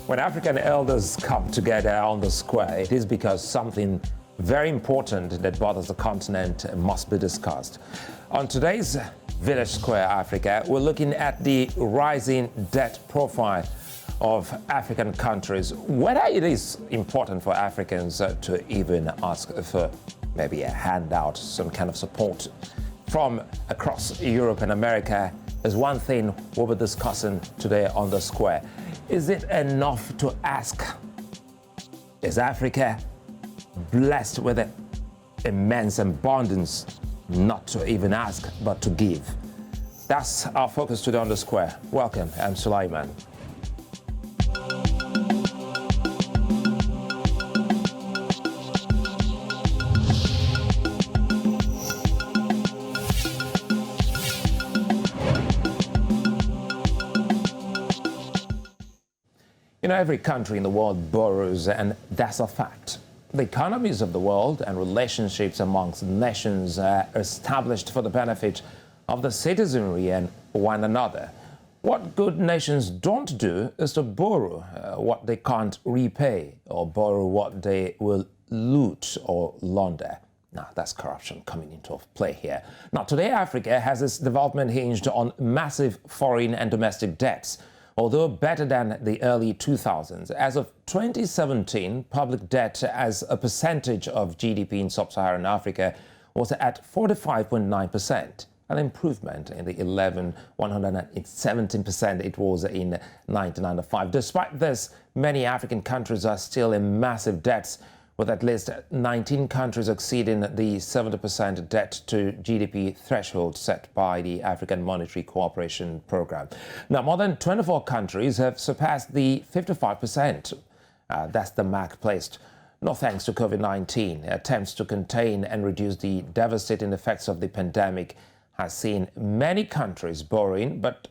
When African elders come together on the square, it is because something very important that bothers the continent must be discussed. On today's Village Square Africa, we're looking at the rising debt profile of African countries, whether it is important for Africans to even ask for maybe a handout, some kind of support from across Europe and America is one thing we'll be discussing today on the square. Is it enough to ask? Is Africa blessed with an immense abundance not to even ask, but to give? That's our focus today on the square. Welcome, I'm Sulaiman. You know, every country in the world borrows, and that's a fact. The economies of the world and relationships amongst nations are established for the benefit of the citizenry and one another. What good nations don't do is to borrow what they can't repay, or borrow what they will loot or launder. Now, that's corruption coming into play here. Now, today Africa has its development hinged on massive foreign and domestic debts. Although better than the early 2000s, as of 2017, public debt as a percentage of GDP in sub-Saharan Africa was at 45.9%, an improvement in the 117% it was in 1995. Despite this, many African countries are still in massive debts, with at least 19 countries exceeding the 70% debt to GDP threshold set by the African Monetary Cooperation Program. Now, more than 24 countries have surpassed the 55%. That's the mark placed. No thanks to COVID-19, attempts to contain and reduce the devastating effects of the pandemic has seen many countries borrowing, but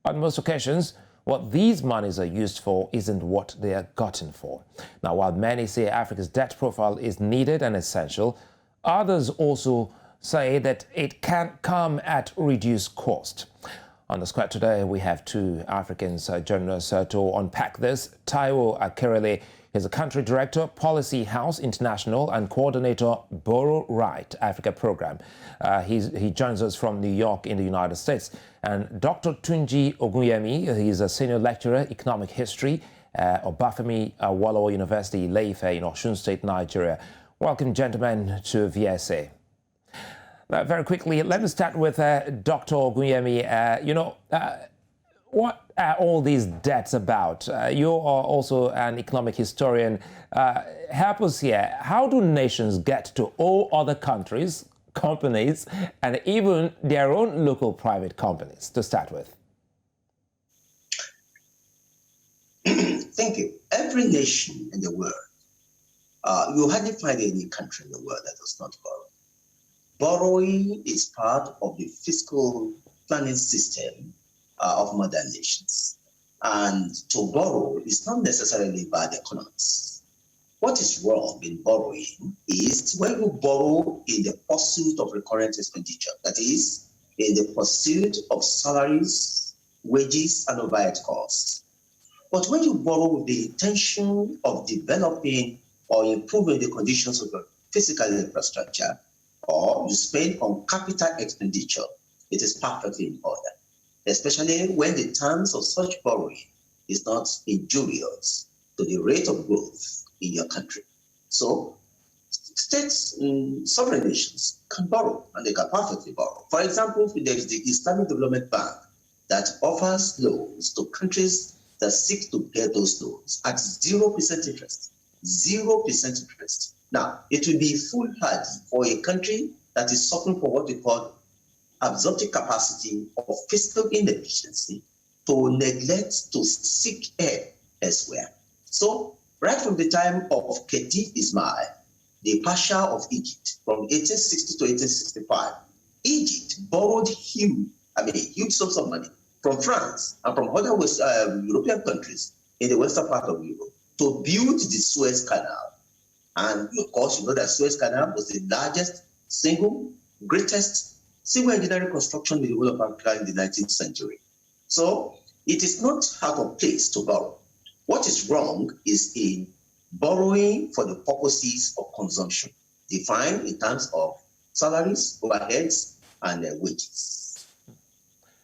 on most occasions, what these monies are used for isn't what they are gotten for. Now, while many say Africa's debt profile is needed and essential, others also say that it can come at reduced cost. On the square today, we have two Africans joining us to unpack this. Taiwo Akerele is a country director, Policy House International, and coordinator, Borrow Right Africa Program. He joins us from New York in the United States. And Dr. Tunji Ogunyemi, he's a senior lecturer, economic history, Obafemi Awolowo University, Ile-Ife in Osun State, Nigeria. Welcome, gentlemen, to VSA. Very quickly, let me start with Dr. Ogunyemi. What are all these debts about? You are also an economic historian. Help us here. How do nations get to owe other countries, companies, and even their own local private companies, to start with? Thank you. Every nation in the world, you hardly find any country in the world that does not borrow. Borrowing is part of the fiscal planning system of modern nations. And to borrow is not necessarily bad economics. What is wrong in borrowing is when you borrow in the pursuit of recurrent expenditure, that is, in the pursuit of salaries, wages, and overhead costs. But when you borrow with the intention of developing or improving the conditions of your physical infrastructure, or you spend on capital expenditure, it is perfectly in order, especially when the terms of such borrowing is not injurious to the rate of growth in your country. So states, sovereign nations can borrow, and they can perfectly borrow. For example, there is the Islamic Development Bank that offers loans to countries that seek to get those loans at 0% interest. 0% interest. Now, it will be foolhardy for a country that is suffering from what we call absorptive capacity or fiscal inefficiency to neglect to seek help elsewhere. So, right from the time of Khedive Ismail, the Pasha of Egypt, from 1860 to 1865, Egypt borrowed huge sums of money from France and from other European countries in the western part of Europe to build the Suez Canal. And of course, you know that Suez Canal was the largest, greatest civil engineering construction in the whole of Africa in the 19th century. So it is not out of place to borrow. What is wrong is in borrowing for the purposes of consumption, defined in terms of salaries, overheads, and wages.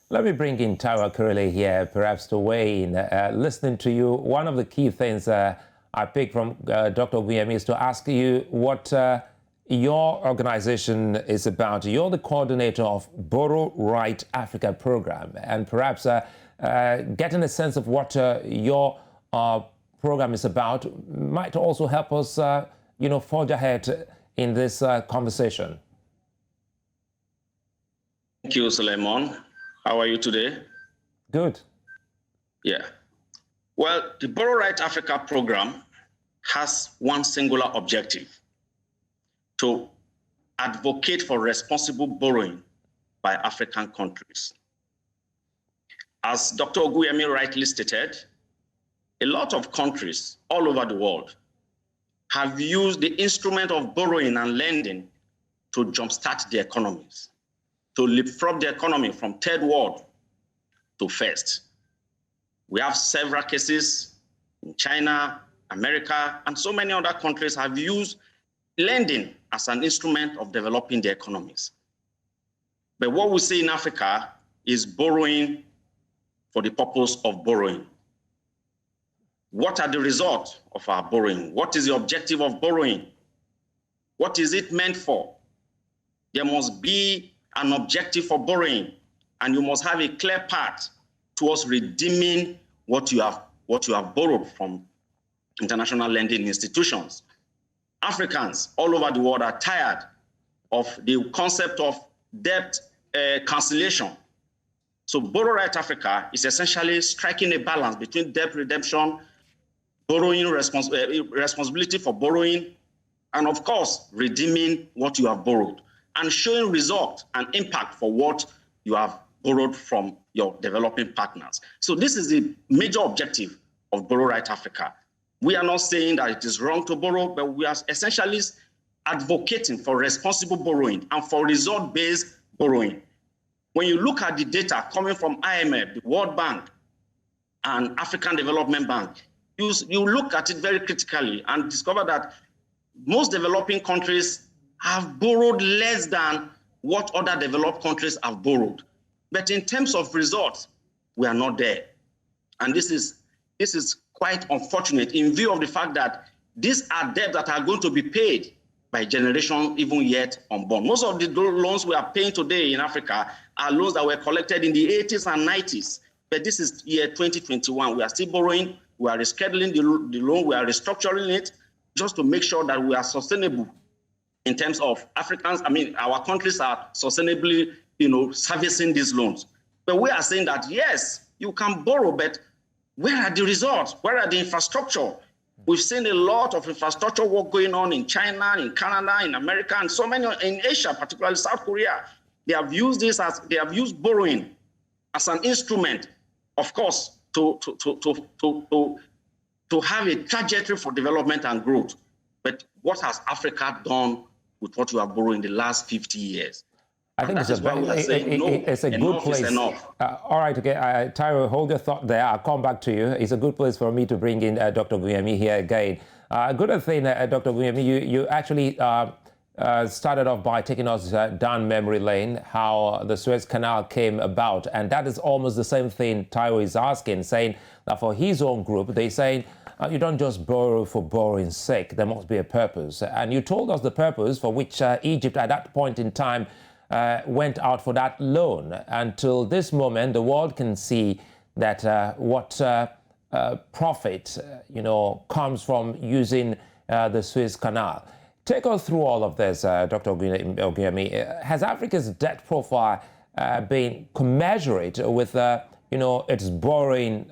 Let me bring in Taiwo Akerele here, perhaps to weigh in. Listening to you, one of the key things I picked from Dr. Ogunyemi is to ask you what your organization is about. You're the coordinator of Borrow Right Africa program, and perhaps getting a sense of what your program is about might also help us, forge ahead in this conversation. Thank you, Suleiman. How are you today? Good. Yeah. Well, the Borrow Right Africa program has one singular objective: to advocate for responsible borrowing by African countries. As Dr. Ogunyemi rightly stated, a lot of countries all over the world have used the instrument of borrowing and lending to jumpstart their economies, to leapfrog the economy from third world to first. We have several cases in China, America, and so many other countries have used lending as an instrument of developing their economies. But what we see in Africa is borrowing for the purpose of borrowing. What are the results of our borrowing? What is the objective of borrowing? What is it meant for? There must be an objective for borrowing, and you must have a clear path towards redeeming what you have borrowed from international lending institutions. Africans all over the world are tired of the concept of debt cancellation. So Borrow Right Africa is essentially striking a balance between debt redemption, borrowing responsibility for borrowing, and of course, redeeming what you have borrowed and showing result and impact for what you have borrowed from your developing partners. So this is the major objective of Borrow Right Africa. We are not saying that it is wrong to borrow, but we are essentially advocating for responsible borrowing and for result-based borrowing. When you look at the data coming from IMF, the World Bank, and African Development Bank, you look at it very critically and discover that most developing countries have borrowed less than what other developed countries have borrowed. But in terms of results, we are not there. And this is quite unfortunate in view of the fact that these are debts that are going to be paid by generations even yet unborn. Most of the loans we are paying today in Africa are loans that were collected in the 80s and 90s. But this is year 2021. We are still borrowing. We are rescheduling the loan. We are restructuring it just to make sure that we are sustainable in terms of our countries are sustainably, servicing these loans. But we are saying that, yes, you can borrow, but where are the results? Where are the infrastructure? We've seen a lot of infrastructure work going on in China, in Canada, in America, and so many in Asia, particularly South Korea. They have used borrowing as an instrument, of course, to have a trajectory for development and growth. But what has Africa done with what we have borrowed in the last 50 years? I think it's a good place. All right, okay, Taiwo, hold your thought there. I'll come back to you. It's a good place for me to bring in Dr. Ogunyemi here again. Good thing, Dr. Ogunyemi, you actually started off by taking us down memory lane, how the Suez Canal came about. And that is almost the same thing Taiwo is asking, saying that for his own group, they're saying, you don't just borrow for borrowing's sake. There must be a purpose. And you told us the purpose for which Egypt at that point in time went out for that loan. Until this moment, the world can see that what profit, comes from using the Suez Canal. Take us through all of this, Dr. Ogunyemi. Has Africa's debt profile been commensurate with, its borrowing,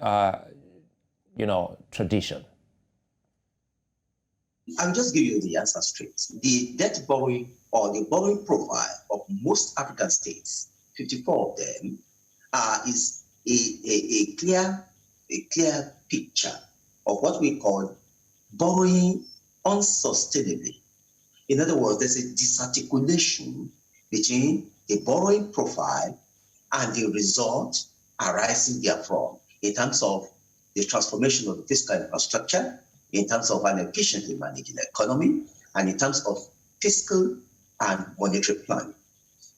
tradition? I'll just give you the answer straight. The debt borrowing or the borrowing profile of most African states, 54 of them, is a clear picture of what we call borrowing unsustainably. In other words, there's a disarticulation between the borrowing profile and the result arising therefrom in terms of the transformation of the fiscal infrastructure, in terms of an efficiently managing economy, and in terms of fiscal and monetary planning.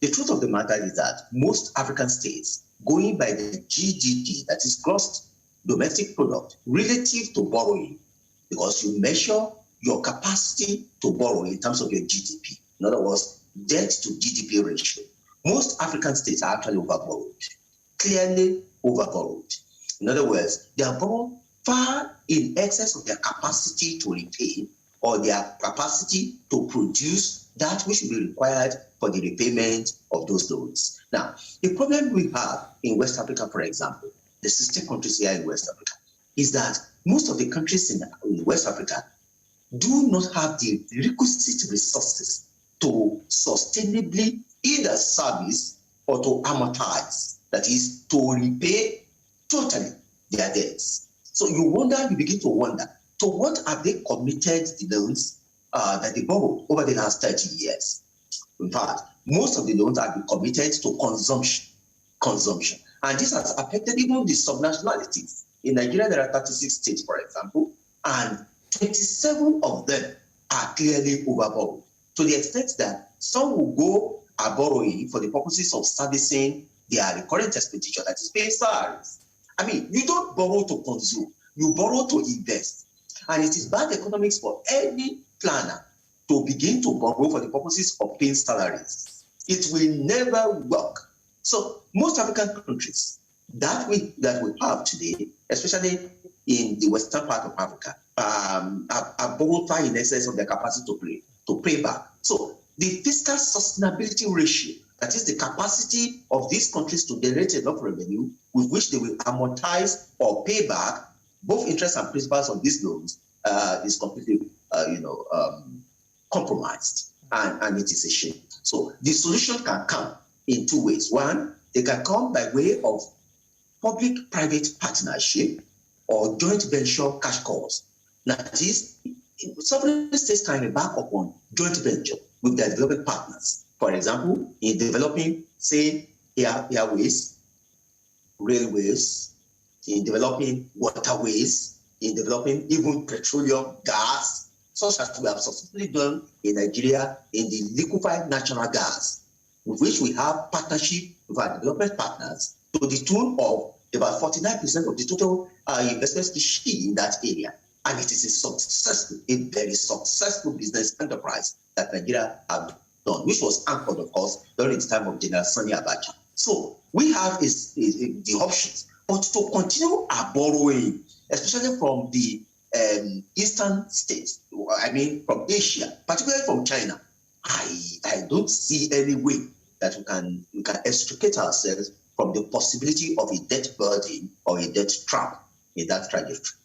The truth of the matter is that most African states, going by the GDP, that is gross domestic product, relative to borrowing, because you measure your capacity to borrow in terms of your GDP. In other words, debt to GDP ratio. Most African states are actually overborrowed, clearly overborrowed. In other words, they are borrowed far in excess of their capacity to repay or their capacity to produce that which will be required for the repayment of those loans. Now, the problem we have in West Africa, for example, the 16 countries here in West Africa, is that most of the countries in West Africa do not have the requisite resources to sustainably either service or to amortize, that is, to repay totally their debts. So you begin to wonder, to what have they committed the loans that they borrowed over the last 30 years? In fact, most of the loans have been committed to consumption. And this has affected even the subnationalities. In Nigeria, there are 36 states, for example, and 27 of them are clearly overborrowed, to the extent that some will go borrowing for the purposes of servicing their recurrent expenditure, that is paying salaries. I mean, you don't borrow to consume, you borrow to invest. And it is bad economics for any planner to begin to borrow for the purposes of paying salaries. It will never work. So most African countries that we have today, especially in the western part of Africa, are borrowed far in excess of their capacity to pay back. So the fiscal sustainability ratio, that is the capacity of these countries to generate enough revenue with which they will amortize or pay back both interest and principals on these loans, is completely compromised, and it is a shame. So the solution can come in two ways. One, they can come by way of public-private partnership or joint venture cash calls. That is, sovereign states can embark upon joint venture with their developing partners. For example, in developing, say, airways, railways, in developing waterways, in developing even petroleum, gas, such as we have successfully done in Nigeria in the liquefied natural gas, with which we have partnership with our development partners to the tune of about 49% of the total investment species in that area. And it is a very successful business enterprise that Nigeria has done, which was anchored, of course, during the time of General Sani Abacha. So we have the options, but to continue our borrowing, especially from the eastern states, I mean from Asia, particularly from China, I don't see any way that we can extricate ourselves from the possibility of a debt burden or a debt trap in that trajectory.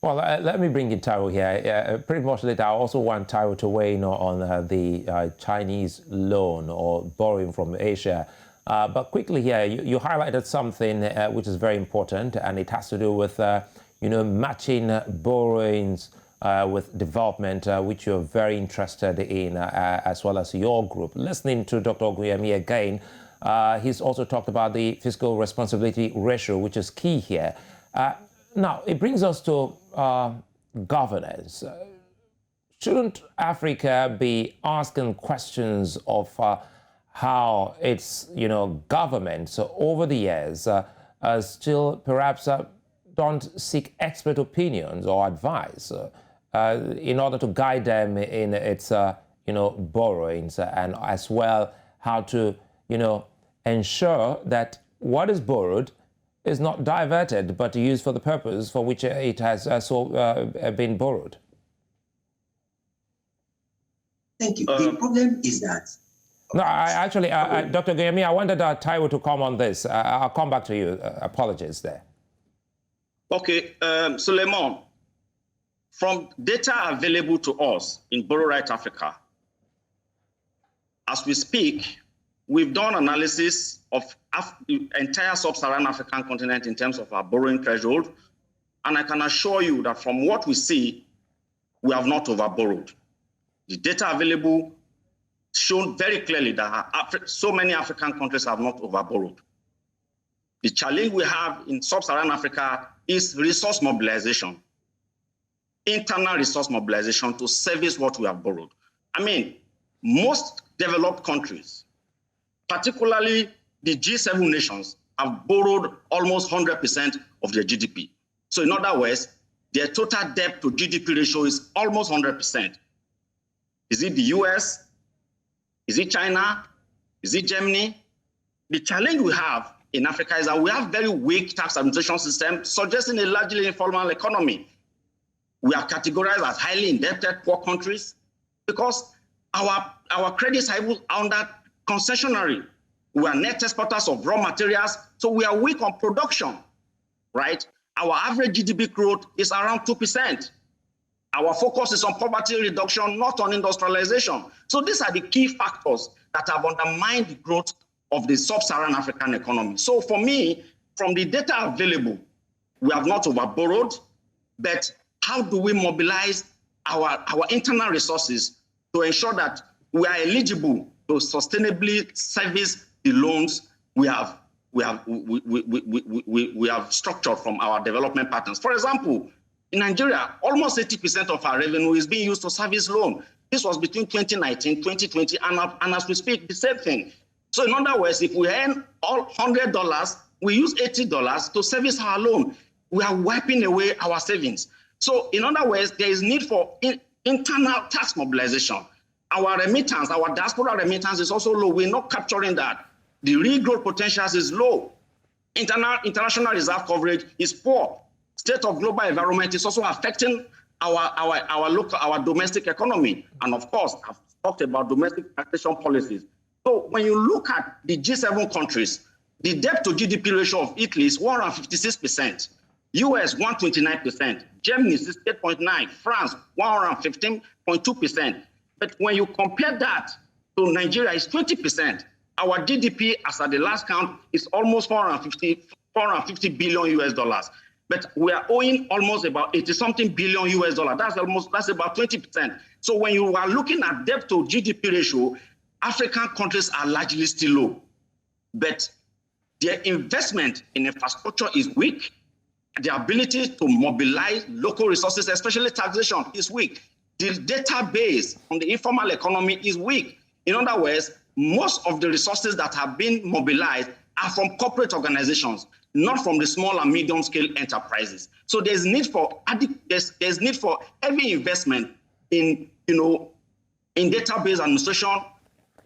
Well, let me bring in Taiwo here. Pretty much later, I also want Taiwo to weigh in on the Chinese loan or borrowing from Asia. But quickly here, you highlighted something which is very important, and it has to do with matching borrowings with development, which you're very interested in, as well as your group. Listening to Dr. Ogunyemi again, he's also talked about the fiscal responsibility ratio, which is key here. Now, it brings us to governance. Shouldn't Africa be asking questions of how its governments over the years still perhaps don't seek expert opinions or advice in order to guide them in its borrowings, and as well how to ensure that what is borrowed is not diverted, but used for the purpose for which it has been borrowed? Thank you. The problem is that... No, Dr. Ogunyemi, I wanted Taiwo to come on this. I'll come back to you. Apologies there. Okay, Suleiman, from data available to us in Borrow Right Africa, as we speak, we've done analysis of the entire sub-Saharan African continent in terms of our borrowing threshold. And I can assure you that from what we see, we have not overborrowed. The data available shown very clearly that so many African countries have not overborrowed. The challenge we have in sub-Saharan Africa is resource mobilization, internal resource mobilization to service what we have borrowed. I mean, most developed countries, particularly the G7 nations, have borrowed almost 100% of their GDP. So in other words, their total debt to GDP ratio is almost 100%. Is it the US? Is it China? Is it Germany? The challenge we have in Africa is that we have very weak tax administration system, suggesting a largely informal economy. We are categorized as highly indebted poor countries because our credits are under concessionary. We are net exporters of raw materials, so we are weak on production, right? Our average GDP growth is around 2%. Our focus is on poverty reduction, not on industrialization. So these are the key factors that have undermined the growth of the sub-Saharan African economy. So for me, from the data available, we have not overborrowed, but how do we mobilize our internal resources to ensure that we are eligible to sustainably service the loans we have structured from our development partners? For example, in Nigeria, almost 80% of our revenue is being used to service loan. This was between 2019, 2020, and as we speak, the same thing. So in other words, if we earn all $100, we use $80 to service our loan. We are wiping away our savings. So in other words, there is need for internal tax mobilization. Our remittance, our diaspora remittance is also low. We're not capturing that. The real growth potential is low. International reserve coverage is poor. State of global environment is also affecting our domestic economy. And of course, I've talked about domestic taxation policies. So when you look at the G7 countries, the debt to GDP ratio of Italy is 156%, US 129%, Germany 68.9%, France 115.2%. But when you compare that to Nigeria, it's 20%. Our GDP, as at the last count, is almost 450 billion US dollars. But we are owing almost about 80-something billion US dollars. That's about 20%. So when you are looking at debt to GDP ratio, African countries are largely still low. But their investment in infrastructure is weak. The ability to mobilize local resources, especially taxation, is weak. The database on the informal economy is weak. In other words, most of the resources that have been mobilized are from corporate organizations, not from the small and medium scale enterprises. So there's need for heavy investment in database administration,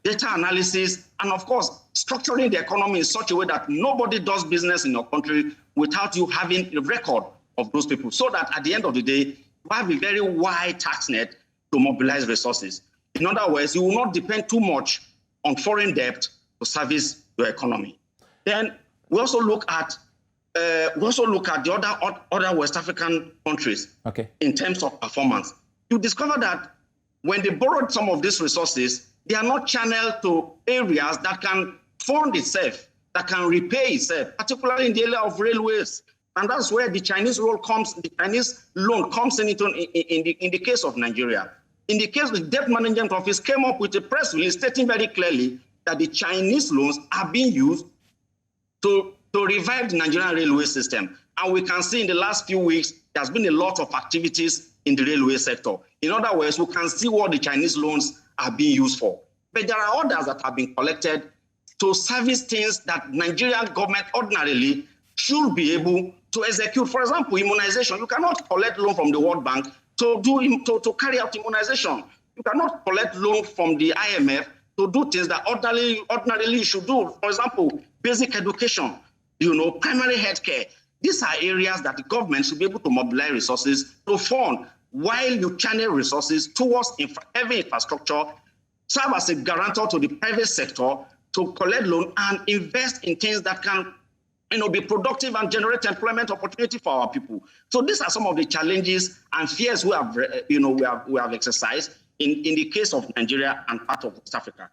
data analysis, and of course, structuring the economy in such a way that nobody does business in your country without you having a record of those people, so that at the end of the day, you have a very wide tax net to mobilize resources. In other words, you will not depend too much on foreign debt to service your economy. Then we also look at the other West African countries in terms of performance. You discover that when they borrowed some of these resources, they are not channeled to areas that can fund itself, that can repay itself, particularly in the area of railways. And that's where the Chinese loan comes in the case of Nigeria. In the case, the Debt Management Office came up with a press release stating very clearly that the Chinese loans are being used to revive the Nigerian railway system. And we can see in the last few weeks, there's been a lot of activities in the railway sector. In other words, we can see what the Chinese loans are being used for. But there are others that have been collected to service things that Nigerian government ordinarily should be able to execute. For example, immunization. You cannot collect loan from the World Bank to carry out immunization. You cannot collect loan from the IMF to do things that ordinarily you should do. For example, basic education, primary health care. These are areas that the government should be able to mobilize resources to fund while you channel resources towards heavy infrastructure, serve as a guarantor to the private sector to collect loan and invest in things that can be productive and generate employment opportunity for our people. So these are some of the challenges and fears we have exercised in the case of Nigeria and part of West Africa.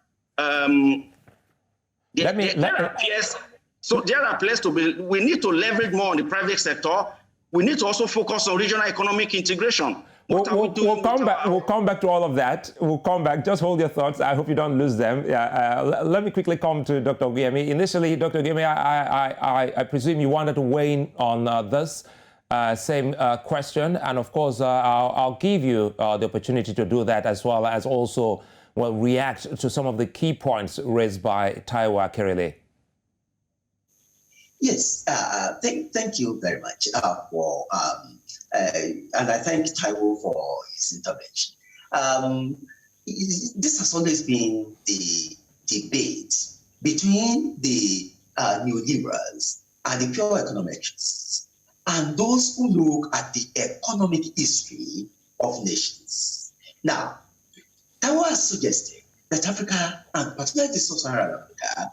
There are places to be. We need to leverage more on the private sector. we need to also focus on regional economic integration. We'll come back to all of that. We'll come back. Just hold your thoughts. I hope you don't lose them. Let me quickly come to Dr. Ogunyemi. Initially, Dr. Ogunyemi, I presume you wanted to weigh in on this same question. And of course, I'll give you the opportunity to do that, as well as also react to some of the key points raised by Taiwo Akerele. Yes, thank you very much and I thank Taiwo for his intervention. This has always been the debate between the neoliberals and the pure econometrists and those who look at the economic history of nations. Now, Taiwo has suggested that Africa, and particularly Sub-Saharan Africa,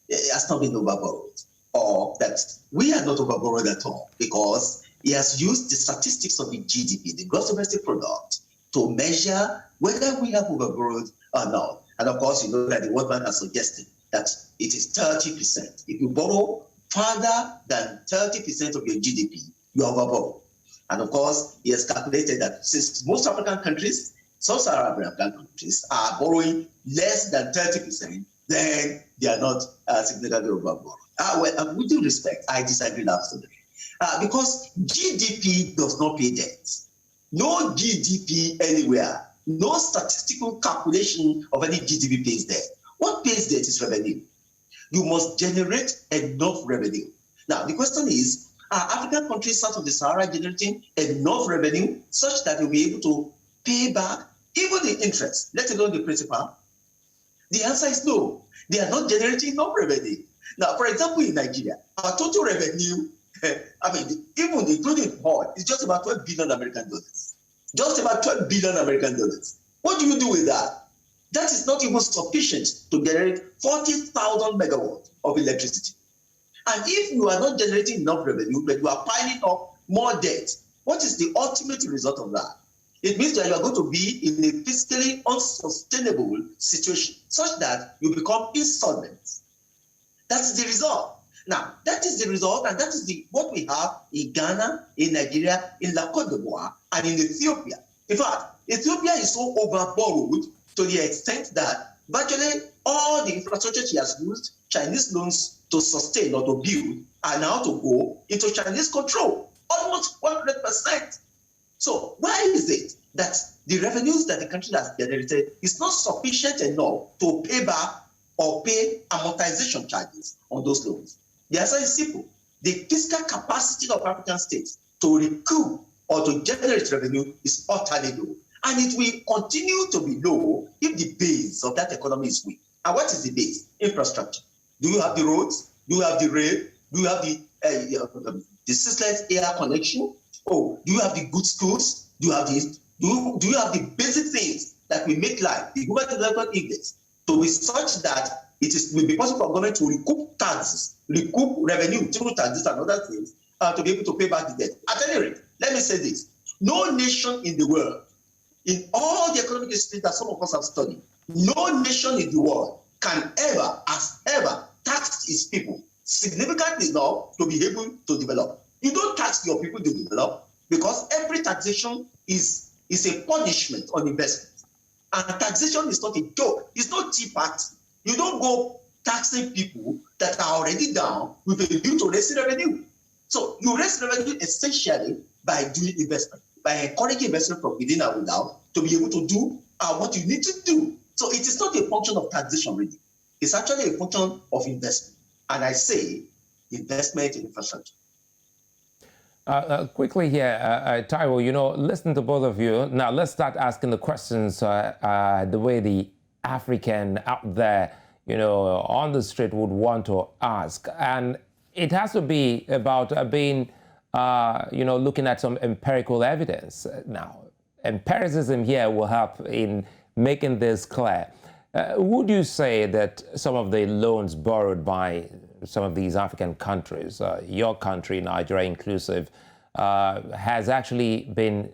has not been overborrowed, or that we are not overborrowed at all, because he has used the statistics of the GDP, the gross domestic product, to measure whether we have overborrowed or not. And of course, you know that the World Bank has suggested that it is 30%. If you borrow further than 30% of your GDP, you are overborrowed. And of course, he has calculated that since most African countries, Sub-Saharan African countries, are borrowing less than 30%, then they are not significantly overborrowed. Well, with due respect, I disagree absolutely. Because GDP does not pay debt. No GDP anywhere, no statistical calculation of any GDP pays debt. What pays debt is revenue. You must generate enough revenue. Now, the question is, are African countries south of the Sahara generating enough revenue such that they'll be able to pay back even the interest, let alone the principal? The answer is no. They are not generating enough revenue. Now, for example, in Nigeria, our total revenue, even including oil, is just about $12 billion American dollars. Just about $12 billion American dollars. What do you do with that? That is not even sufficient to generate 40,000 megawatts of electricity. And if you are not generating enough revenue, but you are piling up more debt, what is the ultimate result of that? It means that you are going to be in a fiscally unsustainable situation such that you become insolvent. That is the result. Now, that is the result, and that is what we have in Ghana, in Nigeria, in La Côte d'Ivoire, and in Ethiopia. In fact, Ethiopia is so overborrowed to the extent that virtually all the infrastructure she has used, Chinese loans to sustain or to build, are now to go into Chinese control, almost 100%. So why is it that the revenues that the country has generated is not sufficient enough to pay back or pay amortization charges on those loans? The answer is simple. The fiscal capacity of African states to recoup or to generate revenue is utterly low. And it will continue to be low if the base of that economy is weak. And what is the base? Infrastructure. Do you have the roads? Do you have the rail? Do you have the ceaseless air connection? Oh, do you have the good schools? Do you have the do you have the basic things that will make life, the human development index, to be such that will be possible for government to recoup taxes, recoup revenue through taxes and other things, to be able to pay back the debt. At any rate, let me say this. No nation in the world, in all the economic history that some of us have studied, no nation in the world can ever tax its people significantly enough to be able to develop. You don't tax your people to develop because every taxation is a punishment on investment. And taxation is not a joke. It's not tea party. You don't go taxing people that are already down with a view to raising revenue. So you raise revenue essentially by doing investment, by encouraging investment from within and without to be able to do what you need to do. So it is not a function of taxation really. It's actually a function of investment. And I say investment in infrastructure. Quickly here, Taiwo, listen to both of you. Now, let's start asking the questions the way the African out there, on the street would want to ask. And it has to be about being, looking at some empirical evidence. Now, empiricism here will help in making this clear. Would you say that some of the loans borrowed by some of these African countries, your country, Nigeria inclusive, has actually been,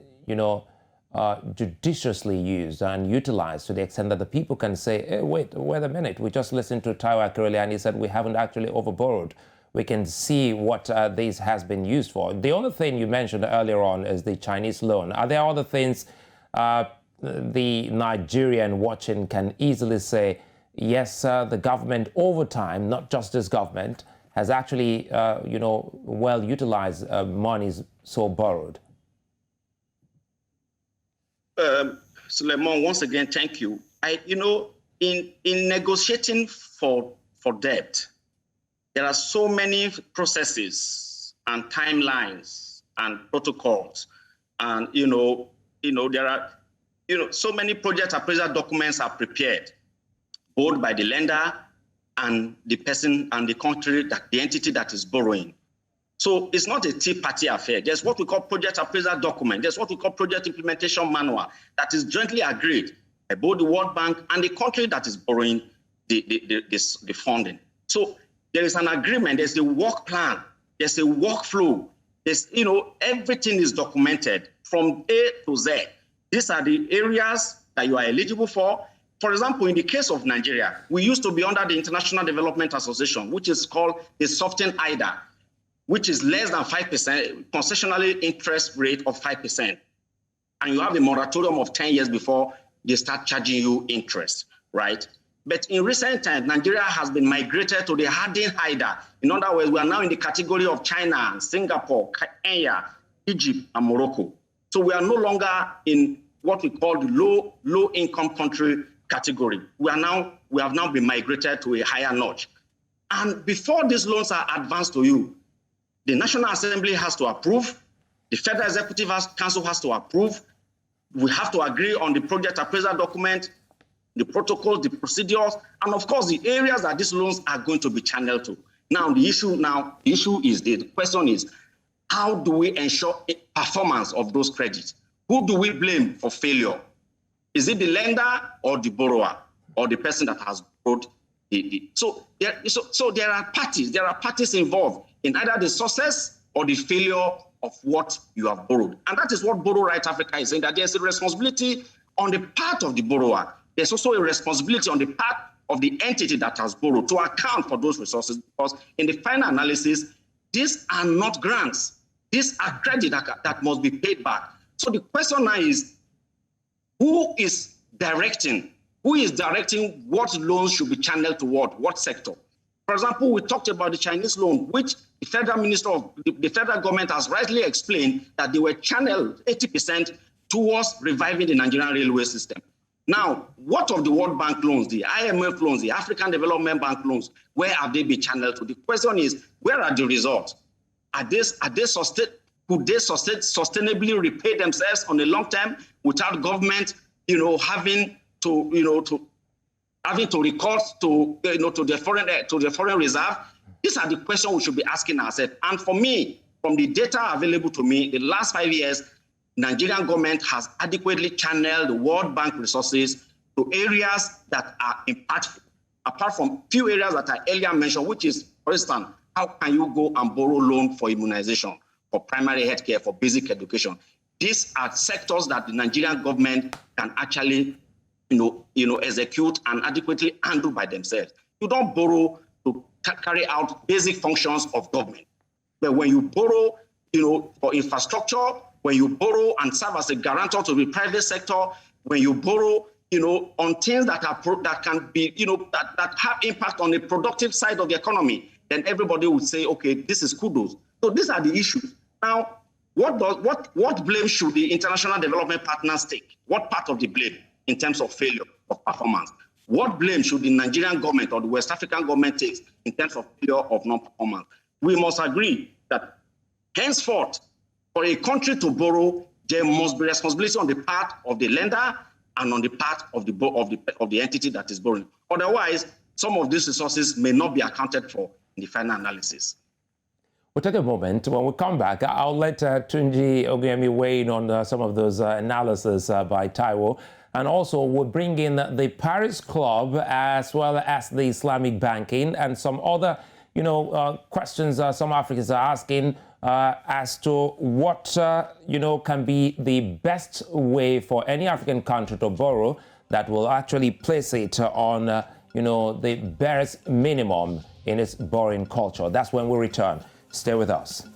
judiciously used and utilized to the extent that the people can say, hey, wait a minute, we just listened to Taiwo Akerele and he said we haven't actually overborrowed. we can see what this has been used for. The only thing you mentioned earlier on is the Chinese loan. Are there other things the Nigerian watching can easily say, yes, the government over time, not just this government, has actually, well utilized monies so borrowed? Suleiman, once again, thank you. In negotiating for debt, there are so many processes and timelines and protocols, and there are so many project appraisal documents are prepared, both by the lender and the person and the country, that the entity that is borrowing. So it's not a tea-party affair. There's what we call project appraisal document. There's what we call project implementation manual that is jointly agreed by both the World Bank and the country that is borrowing the funding. So there is an agreement. There's a work plan. There's a workflow. There's, everything is documented from A to Z. These are the areas that you are eligible for. For example, in the case of Nigeria, we used to be under the International Development Association, which is called the Soften IDA, which is less than 5%, concessionally interest rate of 5%. And you have a moratorium of 10 years before they start charging you interest, right? But in recent times, Nigeria has been migrated to the hardened IDA. In other words, we are now in the category of China, Singapore, Kenya, Egypt, and Morocco. So we are no longer in what we call the low income country category. We have now been migrated to a higher notch. And before these loans are advanced to you, the National Assembly has to approve, the Federal Executive Council has to approve, we have to agree on the project appraisal document, the protocols, the procedures, and of course the areas that these loans are going to be channeled to. The question is, how do we ensure performance of those credits? Who do we blame for failure? Is it the lender or the borrower or the person that has borrowed So there are parties involved in either the success or the failure of what you have borrowed. And that is what Borrow Right Africa is saying, that there's a responsibility on the part of the borrower. There's also a responsibility on the part of the entity that has borrowed to account for those resources, because in the final analysis, these are not grants. These are credit that must be paid back. So the question now is, who is directing what loans should be channeled toward what sector? For example, we talked about the Chinese loan, which the federal government has rightly explained that they were channeled 80% towards reviving the Nigerian railway system. Now, what of the World Bank loans, the IMF loans, the African Development Bank loans, where have they been channeled to? The question is, where are the results? Could they sustainably repay themselves on the long term without government, having to recourse to the foreign reserve? These are the questions we should be asking ourselves. And for me, from the data available to me, the last 5 years, Nigerian government has adequately channeled the World Bank resources to areas that are impactful, apart from few areas that I earlier mentioned, which is, for instance, how can you go and borrow loan for immunization, for primary health care, for basic education? These are sectors that the Nigerian government can actually execute and adequately handle by themselves. You don't borrow to carry out basic functions of government. But when you borrow, for infrastructure, when you borrow and serve as a guarantor to the private sector, when you borrow, on things that can be, that have impact on the productive side of the economy, then everybody would say, okay, this is kudos. So these are the issues. Now, what blame should the international development partners take? What part of the blame in terms of failure of performance? What blame should the Nigerian government or the West African government take in terms of failure of non-performance? We must agree that henceforth, for a country to borrow, there must be responsibility on the part of the lender and on the part of the entity that is borrowing. Otherwise, some of these resources may not be accounted for in the final analysis. We'll take a moment. When we come back, I'll let Tunji Ogunyemi weigh in on some of those analysis by Taiwo. And also, we'll bring in the Paris Club as well as the Islamic banking and some other, questions some Africans are asking as to what, can be the best way for any African country to borrow that will actually place it on, the barest minimum in its borrowing culture. That's when we return. Stay with us.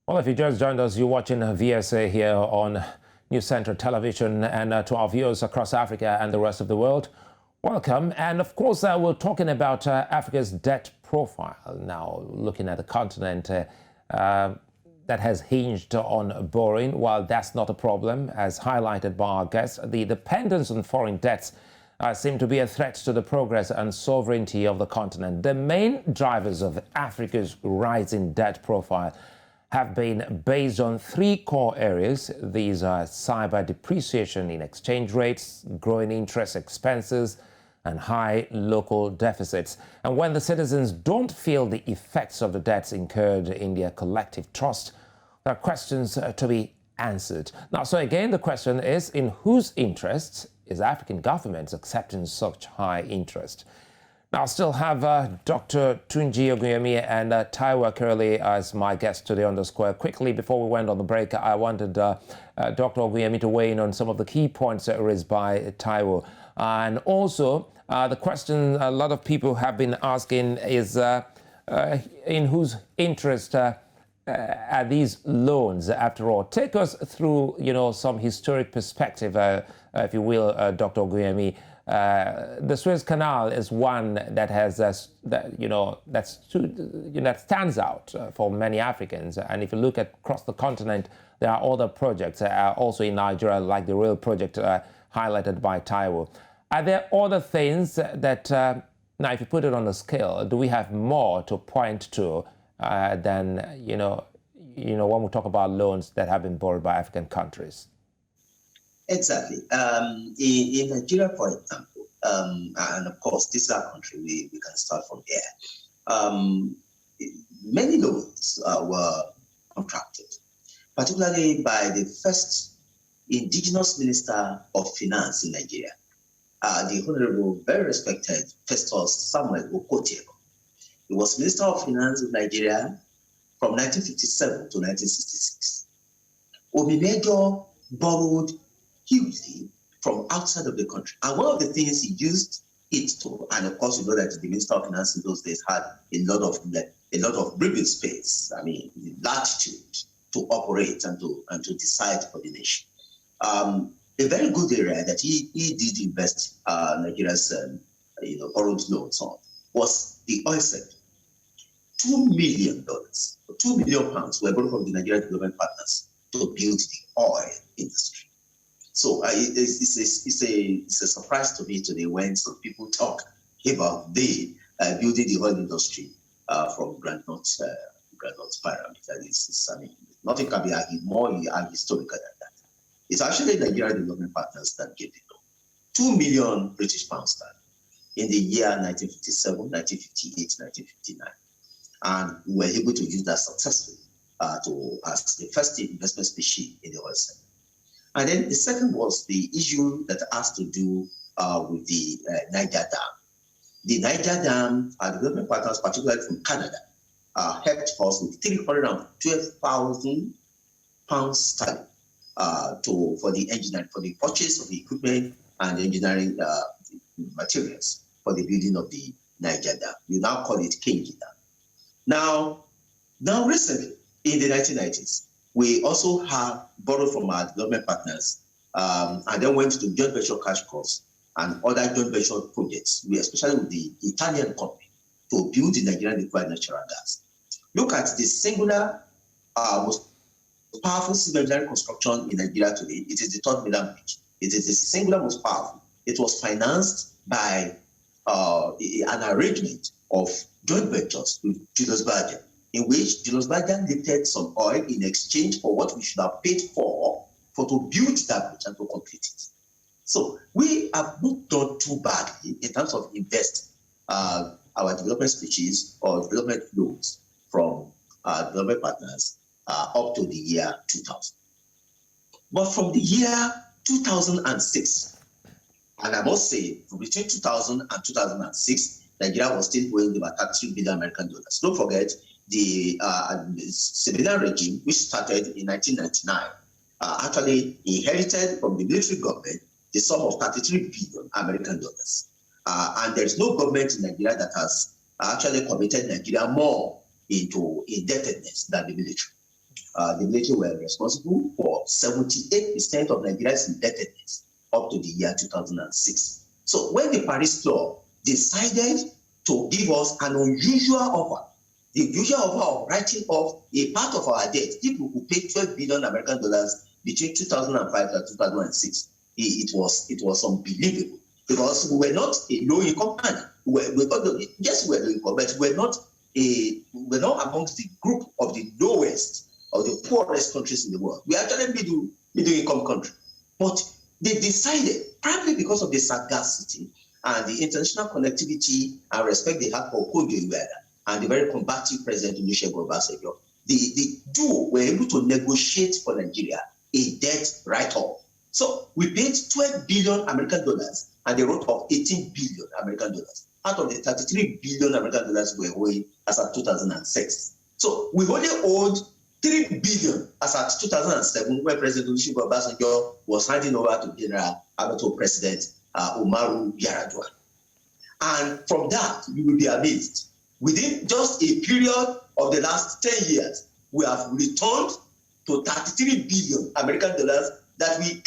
Well, if you just joined us, you're watching VSA here on News Center Television, and to our viewers across Africa and the rest of the world, welcome. And of course, we're talking about Africa's debt profile now, looking at the continent that has hinged on borrowing. While that's not a problem, as highlighted by our guests, the dependence on foreign debts seem to be a threat to the progress and sovereignty of the continent. The main drivers of Africa's rising debt profile have been based on three core areas. These are cyber depreciation in exchange rates, growing interest expenses, and high local deficits. And when the citizens don't feel the effects of the debts incurred in their collective trust, there are questions to be answered. Now, so again, the question is, in whose interests is African governments accepting such high interest? Now, I still have Dr. Tunji Ogunyemi and Taiwo Akerele as my guests today on The Square. Quickly, before we went on the break, I wanted Dr. Ogunyemi to weigh in on some of the key points raised by Taiwo. And also, the question a lot of people have been asking is, in whose interest are these loans, after all? Take us through, some historic perspective, if you will, Dr. Ogunyemi. The Suez Canal is one that has that stands out for many Africans. And if you look across the continent, there are other projects also in Nigeria, like the rail project highlighted by Taiwo. Are there other things that now, if you put it on a scale, do we have more to point to than when we talk about loans that have been borrowed by African countries? Exactly. In Nigeria, for example, and of course, this is our country, we can start from there. Many loans were contracted, particularly by the first indigenous minister of finance in Nigeria, the Honorable, very respected Festus Samuel Okotiebo. He was Minister of Finance of Nigeria from 1957 to 1966. Obimejo borrowed hugely from outside of the country. And one of the things he used it to, and of course you know that the Minister of Finance in those days had a lot of breathing space, latitude to operate and to decide for the nation. A very good area that he did invest Nigeria's borrowed loans on was the oil sector. $2 million, 2 million pounds were borrowed from the Nigerian development partners to build the oil industry. So it's a surprise to me today when some people talk about the building the oil industry from Grandnot Pyramid. Nothing can be argued more historical than that. It's actually the Nigerian development partners that gave it loan. 2 million British pounds in the year 1957, 1958, 1959. And we were able to use that successfully as the first investment species in the oil sector. And then the second was the issue that has to do with the Niger Dam. The Niger Dam, our development partners, particularly from Canada, helped us with 312,000 pounds sterling for the engineering, for the purchase of the equipment and engineering materials for the building of the Niger Dam. You now call it Kenji Dam. Now recently, in the 1990s, we also have borrowed from our development partners and then went to joint venture cash crops and other joint venture projects, especially with the Italian company, to build the Nigerian liquefied natural gas. Look at the singular, most powerful civil engineering construction in Nigeria today. It is the Third Mainland Bridge. It is the singular most powerful. It was financed by an arrangement of joint ventures with Julius Berger, in which Julius Berger lifted some oil in exchange for what we should have paid for to build that bridge and to complete it. So we have not done too badly in terms of investing our development species or development loans from development partners up to the year 2000. But from the year 2006, and I must say, between 2000 and 2006, Nigeria was still owing about $33 billion American dollars. Don't forget, the civilian regime, which started in 1999, actually inherited from the military government the sum of $33 billion American dollars. And there's no government in Nigeria that has actually committed Nigeria more into indebtedness than the military. The military were responsible for 78% of Nigeria's indebtedness up to the year 2006. So when the Paris Club decided to give us an unusual offer, the usual offer of writing off a part of our debt, if we could pay $12 billion American dollars between 2005 and 2006, it was unbelievable, because we were not a low-income country. Yes, we were low-income, but we're not amongst the group of the lowest or the poorest countries in the world. We are actually middle-income country. But they decided, probably because of the sagacity and the international connectivity and respect they had for Ogunyemi and the very combative President Olusegun Obasanjo, the duo were able to negotiate for Nigeria a debt write-off. So we paid $12 billion American dollars and they wrote off $18 billion American dollars out of the $33 billion American dollars we were owing as of 2006. So we only owed $3 billion as at 2007, when President Olusegun Obasanjo was handing over to President Umaru Yar'Adua. And from that, you will be amazed. Within just a period of the last 10 years, we have returned to $33 billion American dollars that we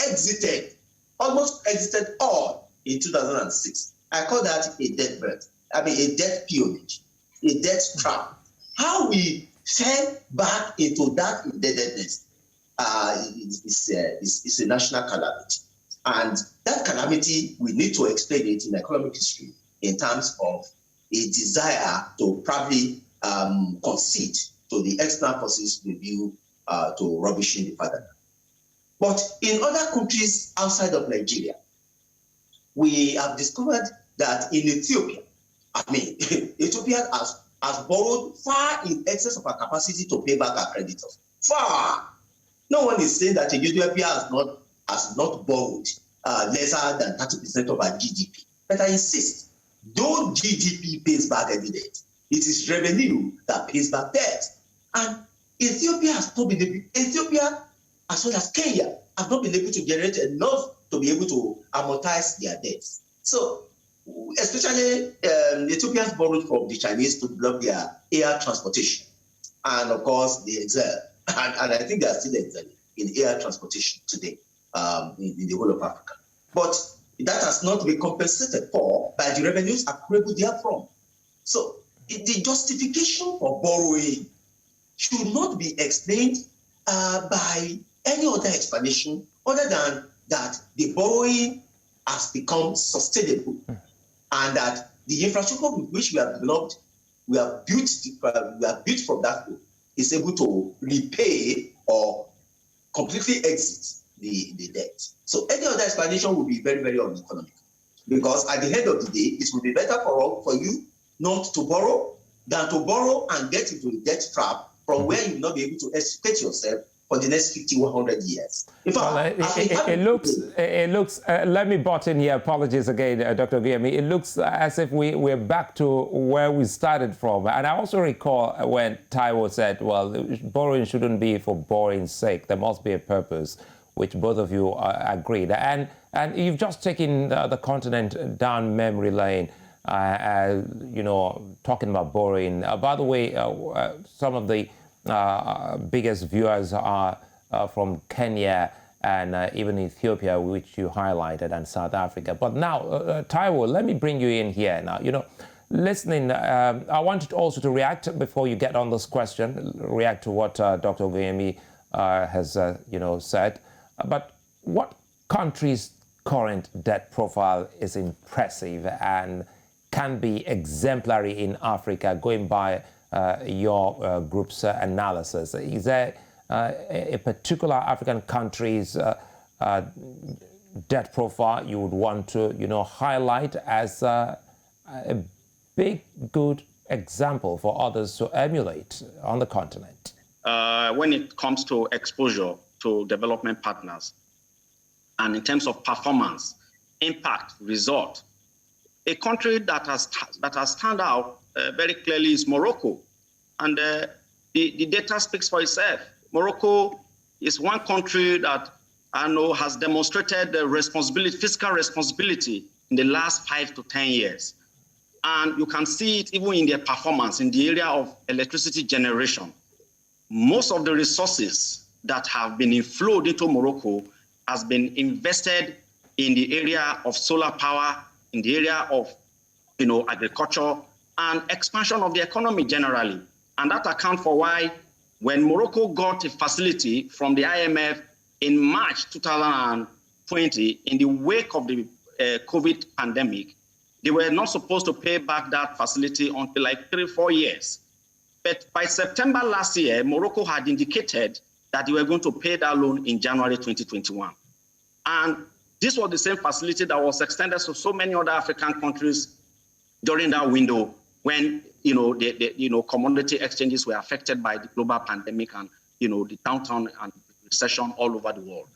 almost exited all in 2006. I call that a debt birth. A debt peonage, a debt trap. How we fell back into that indebtedness is a national calamity. And that calamity, we need to explain it in economic history in terms of a desire to probably concede to the external forces we view to rubbishing the fatherland. But in other countries outside of Nigeria, we have discovered that in Ethiopia, Ethiopia has borrowed far in excess of our capacity to pay back our creditors. Far. No one is saying that Ethiopia has not borrowed lesser than 30% of our GDP. But I insist, though GDP pays back any debt, it is revenue that pays back debt. And Ethiopia has not been able, Ethiopia as well as Kenya have not been able to generate enough to be able to amortize their debts. So, especially Ethiopians borrowed from the Chinese to develop their air transportation. And of course, they excel. And I think they are still excelling in air transportation today in the whole of Africa. But that has not been compensated for by the revenues accruable therefrom. So, the justification for borrowing should not be explained by any other explanation other than that the borrowing has become sustainable and that the infrastructure which we have developed, we have built from that goal, is able to repay or completely exit the debt. So any other explanation would be very, very uneconomic, because at the end of the day, it would be better for you not to borrow than to borrow and get into a debt trap from where you will not be able to extricate yourself for the next 50, 100 years. In fact, it looks, let me butt in here, apologies again, Dr. Ogunyemi. It looks as if we're back to where we started from. And I also recall when Taiwo said, well, borrowing shouldn't be for borrowing's sake. There must be a purpose. which both of you agreed. And you've just taken the continent down memory lane, you know, talking about borrowing. By the way, some of the biggest viewers are from Kenya and even Ethiopia, which you highlighted, and South Africa. But now, Taiwo, let me bring you in here now. You know, listening, I wanted also to react before you get on this question, react to what Dr. Ogunyemi has, you know, said. But what country's current debt profile is impressive and can be exemplary in Africa, going by your group's analysis? Is there a particular African country's debt profile you would want to, you know, highlight as a big, good example for others to emulate on the continent? When it comes to exposure to development partners, and in terms of performance, impact, result, a country that has stand out very clearly is Morocco, and the data speaks for itself. Morocco is one country that I know has demonstrated the responsibility, fiscal responsibility, in the last 5 to 10 years. And you can see it even in their performance in the area of electricity generation. Most of the resources that have been inflowed into Morocco has been invested in the area of solar power, in the area of, you know, agriculture and expansion of the economy generally. And that accounts for why when Morocco got a facility from the IMF in March 2020, in the wake of the COVID pandemic, they were not supposed to pay back that facility until like 3-4 years. But by September last year, Morocco had indicated that they were going to pay that loan in January 2021. And this was the same facility that was extended to so many other African countries during that window when, you know, the commodity exchanges were affected by the global pandemic and, you know, the downturn and recession all over the world.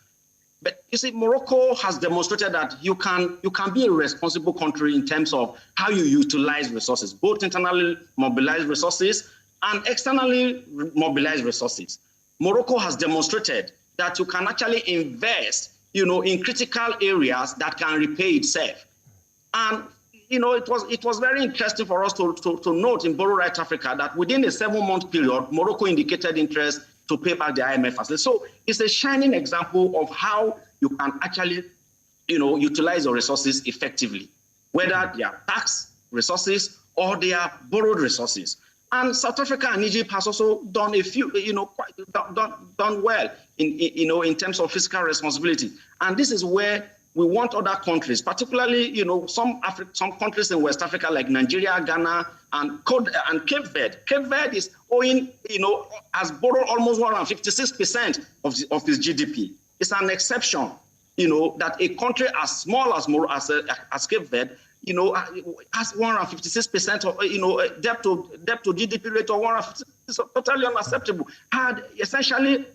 But you see, Morocco has demonstrated that you can be a responsible country in terms of how you utilize resources, both internally mobilized resources and externally mobilized resources. Morocco has demonstrated that you can actually invest, you know, in critical areas that can repay itself. And you know, it was very interesting for us to note in Borrow Right Africa that within a 7-month period, Morocco indicated interest to pay back the IMF facility. So it's a shining example of how you can actually, you know, utilize your resources effectively, whether they are tax resources or they are borrowed resources. And South Africa and Egypt has also done a few, you know, done well in terms of fiscal responsibility. And this is where we want other countries, particularly, you know, some countries in West Africa like Nigeria, Ghana, and Cape Verde. Cape Verde is owing, you know, has borrowed almost 156% of its GDP. It's an exception, you know, that a country as small as Cape Verde, you know, has 156% of, you know, debt to GDP rate of 150. It's totally unacceptable. Essentially,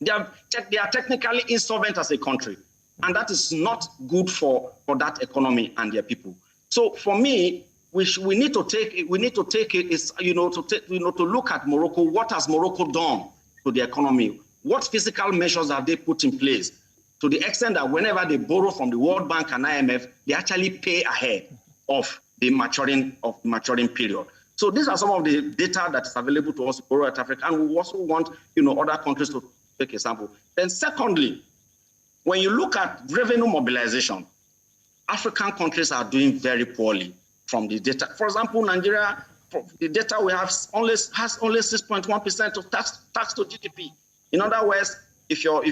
they are technically insolvent as a country. And that is not good for that economy and their people. So for me, we need to take it is, you know, to look at Morocco. What has Morocco done to the economy? What physical measures have they put in place to the extent that whenever they borrow from the World Bank and IMF, they actually pay ahead of the maturing period. So these are some of the data that is available to us, Borrow Right Africa, and we also want, you know, other countries to take a sample. Then secondly, when you look at revenue mobilization, African countries are doing very poorly from the data. For example, Nigeria, the data we have has only 6.1% of tax to GDP. In other words, if your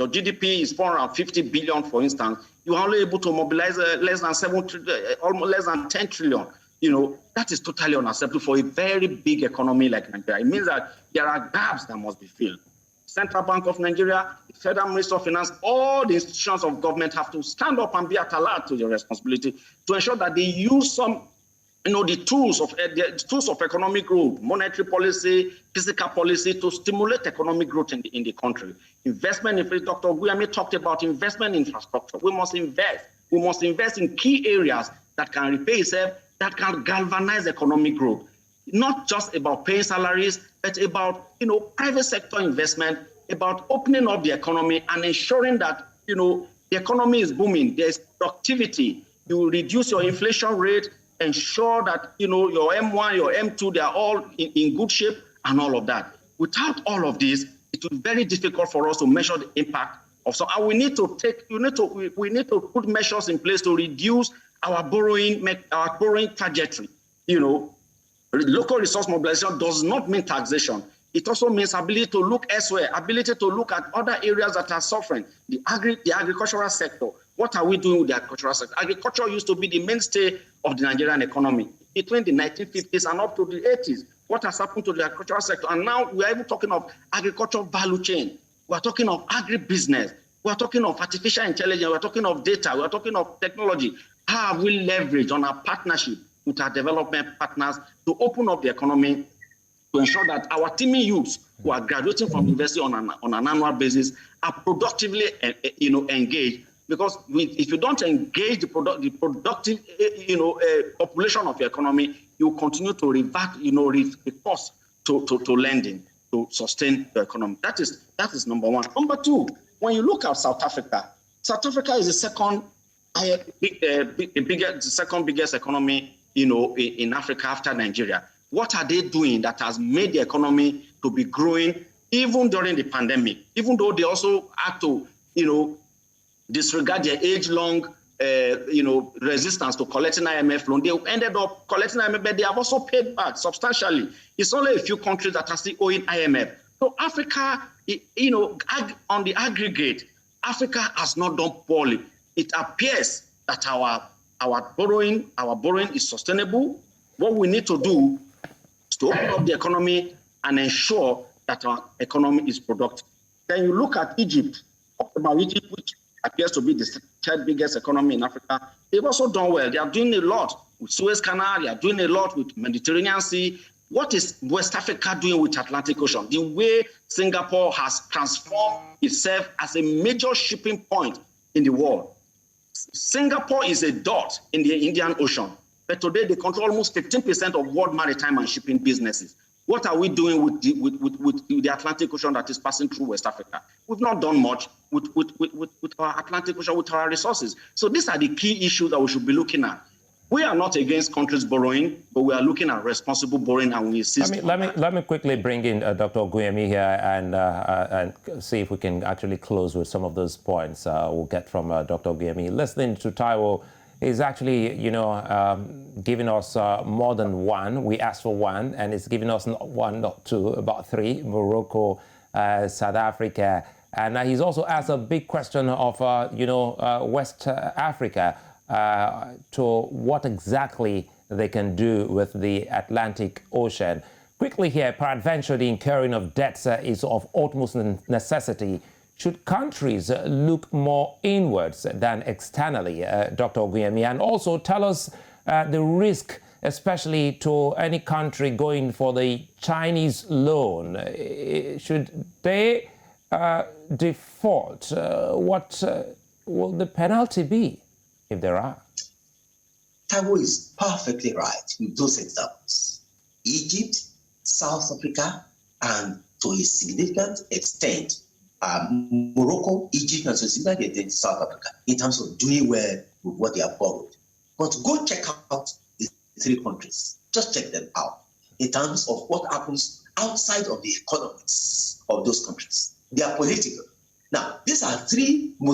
GDP is 450 billion, for instance, you are only able to mobilize almost less than 10 trillion. You know, that is totally unacceptable for a very big economy like Nigeria. It means that there are gaps that must be filled. Central Bank of Nigeria, the Federal Ministry of Finance, all the institutions of government have to stand up and be at alert to their responsibility to ensure that they use some, you know, the tools of economic growth, monetary policy, fiscal policy to stimulate economic growth in the country. Investment, Dr. Ogunyemi talked about investment infrastructure. We must invest. We must invest in key areas that can repay itself, that can galvanize economic growth. Not just about paying salaries, but about, you know, private sector investment, about opening up the economy and ensuring that, the economy is booming. There's productivity. You reduce your inflation rate, ensure that, your M1, your M2, they are all in good shape and all of that. Without all of this, it will be very difficult for us to measure the impact of some. And we need to put measures in place to reduce our borrowing trajectory. Local resource mobilization does not mean taxation. It also means ability to look elsewhere, ability to look at other areas that are suffering. The agricultural sector. What are we doing with the agricultural sector? Agriculture used to be the mainstay of the Nigerian economy between the 1950s and up to the 80s. What has happened to the agricultural sector? And now we are even talking of agricultural value chain. We are talking of agribusiness. We are talking of artificial intelligence. We are talking of data. We are talking of technology. How have we leveraged on our partnership with our development partners to open up the economy, to ensure that our teeming youths who are graduating from university on an annual basis are productively, engaged? Because if you don't engage the productive, population of your economy, you continue to revert, the cost to lending to sustain the economy. That is number one. Number two, when you look at South Africa is the second biggest economy, in Africa after Nigeria. What are they doing that has made the economy to be growing even during the pandemic? Even though they also had to, disregard their age-long, resistance to collecting IMF loan. They ended up collecting IMF, but they have also paid back substantially. It's only a few countries that are still owing IMF. So Africa, on the aggregate, Africa has not done poorly. It appears that our borrowing is sustainable. What we need to do is to open up the economy and ensure that our economy is productive. Then you look at Egypt, which appears to be the third biggest economy in Africa. They've also done well. They are doing a lot with Suez Canal. They are doing a lot with Mediterranean Sea. What is West Africa doing with Atlantic Ocean? The way Singapore has transformed itself as a major shipping point in the world. Singapore is a dot in the Indian Ocean, but today they control almost 15% of world maritime and shipping businesses. What are we doing with the Atlantic Ocean that is passing through West Africa? We've not done much with our Atlantic Ocean, with our resources. So these are the key issues that we should be looking at. We are not against countries borrowing, but we are looking at responsible borrowing, and we insist. Let me quickly bring in Dr. Ogunyemi here and see if we can actually close with some of those points we'll get from Dr. Ogunyemi. Listening to Taiwo is actually, giving us more than one. We asked for one, and it's giving us not one, not two, about three: Morocco, South Africa, and he's also asked a big question of, West Africa. To what exactly they can do with the Atlantic Ocean. Quickly here, peradventure, the incurring of debts is of utmost necessity. Should countries look more inwards than externally, Dr. Ogunyemi? And also tell us the risk, especially to any country going for the Chinese loan. Should they default? What will the penalty be, if there are? Taiwo is perfectly right with those examples. Egypt, South Africa, and to a significant extent, Morocco, Egypt, and to a significant extent, South Africa, in terms of doing well with what they have borrowed. But go check out the three countries. Just check them out in terms of what happens outside of the economics of those countries. They are political. Now, these are three of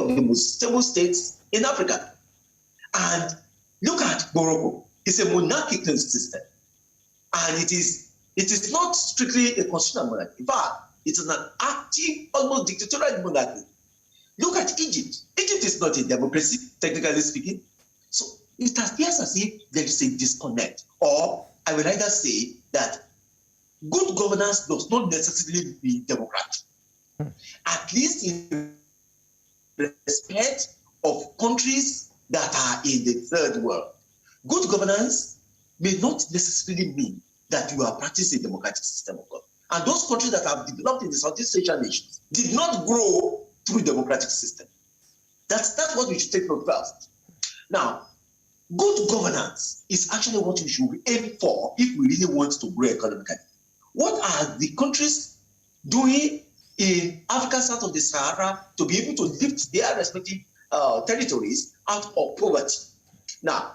the most stable states in Africa. And look at Morocco. It's a monarchical system. And it is not strictly a constitutional monarchy. In fact, it is an active, almost dictatorial monarchy. Look at Egypt. Egypt is not a democracy, technically speaking. So it appears as if there is a disconnect. Or I would rather say that good governance does not necessarily mean democratic. At least in respect of countries that are in the third world. Good governance may not necessarily mean that you are practicing a democratic system of government. And those countries that have developed in the Southeast Asian nations did not grow through democratic system. That's what we should take note first. Now, good governance is actually what we should aim for if we really want to grow economically. What are the countries doing in Africa south of the Sahara to be able to lift their respective territories out of poverty. Now,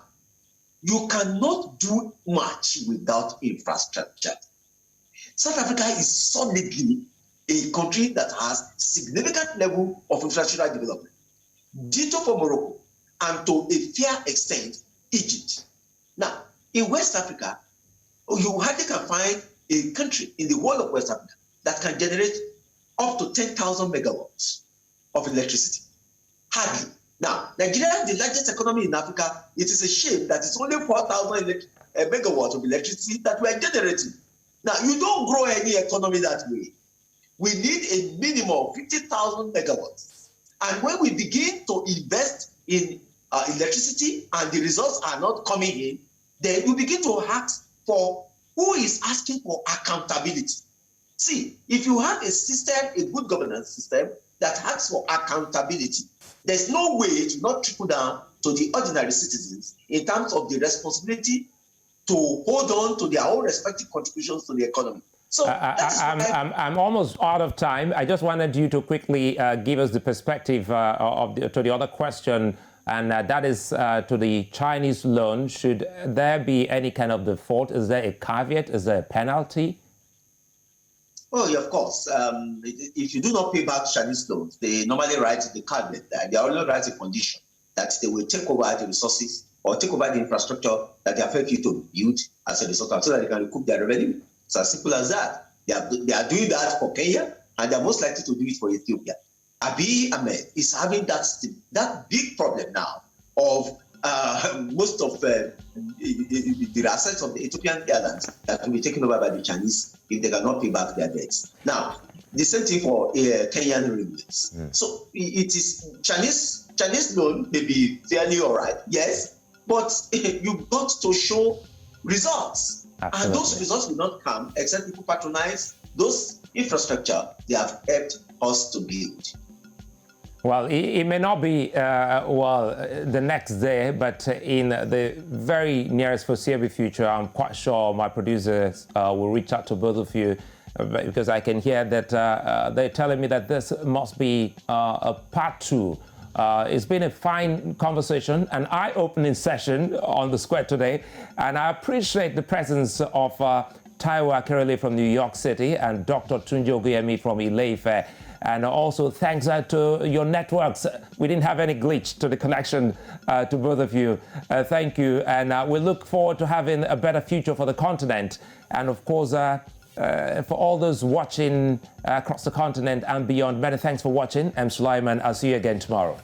you cannot do much without infrastructure. South Africa is solidly a country that has significant level of infrastructural development. Ditto for Morocco, and to a fair extent, Egypt. Now, in West Africa, you hardly can find a country in the whole of West Africa that can generate up to 10,000 megawatts of electricity. Hardly. Now, Nigeria is the largest economy in Africa. It is a shame that it's only 4,000 megawatts of electricity that we are generating. Now, you don't grow any economy that way. We need a minimum of 50,000 megawatts. And when we begin to invest in electricity and the results are not coming in, then you begin to ask for who is asking for accountability. See, if you have a system, a good governance system that asks for accountability, there's no way it will not trickle down to the ordinary citizens in terms of the responsibility to hold on to their own respective contributions to the economy. So I'm almost out of time. I just wanted you to quickly give us the perspective to the other question, and that is to the Chinese loan. Should there be any kind of default? Is there a caveat? Is there a penalty? Oh, yeah, of course. If you do not pay back Chinese loans, they normally write the caveat that they only write a condition that they will take over the resources or take over the infrastructure that they have helped you to build as a result, so that they can recoup their revenue. It's as simple as that. They are doing that for Kenya, and they're most likely to do it for Ethiopia. Abiy Ahmed is having that big problem now of most of the assets of the Ethiopian airlines that will be taken over by the Chinese if they cannot pay back their debts. Now, the same thing for Kenyan ringgits. So it is Chinese loan may be fairly all right, yes, but you've got to show results. Absolutely. And those results will not come except people patronize those infrastructure they have helped us to build. Well, it may not be, the next day, but in the very nearest foreseeable future, I'm quite sure my producers will reach out to both of you because I can hear that they're telling me that this must be a part 2. It's been a fine conversation, an eye-opening session on The Square today, and I appreciate the presence of Taiwo Akerele from New York City and Dr. Tunji Ogunyemi from Ile-Ife. And also thanks to your networks. We didn't have any glitch to the connection to both of you. Thank you. And we look forward to having a better future for the continent. And of course, for all those watching across the continent and beyond, many thanks for watching. I'm Sulaiman. I'll see you again tomorrow.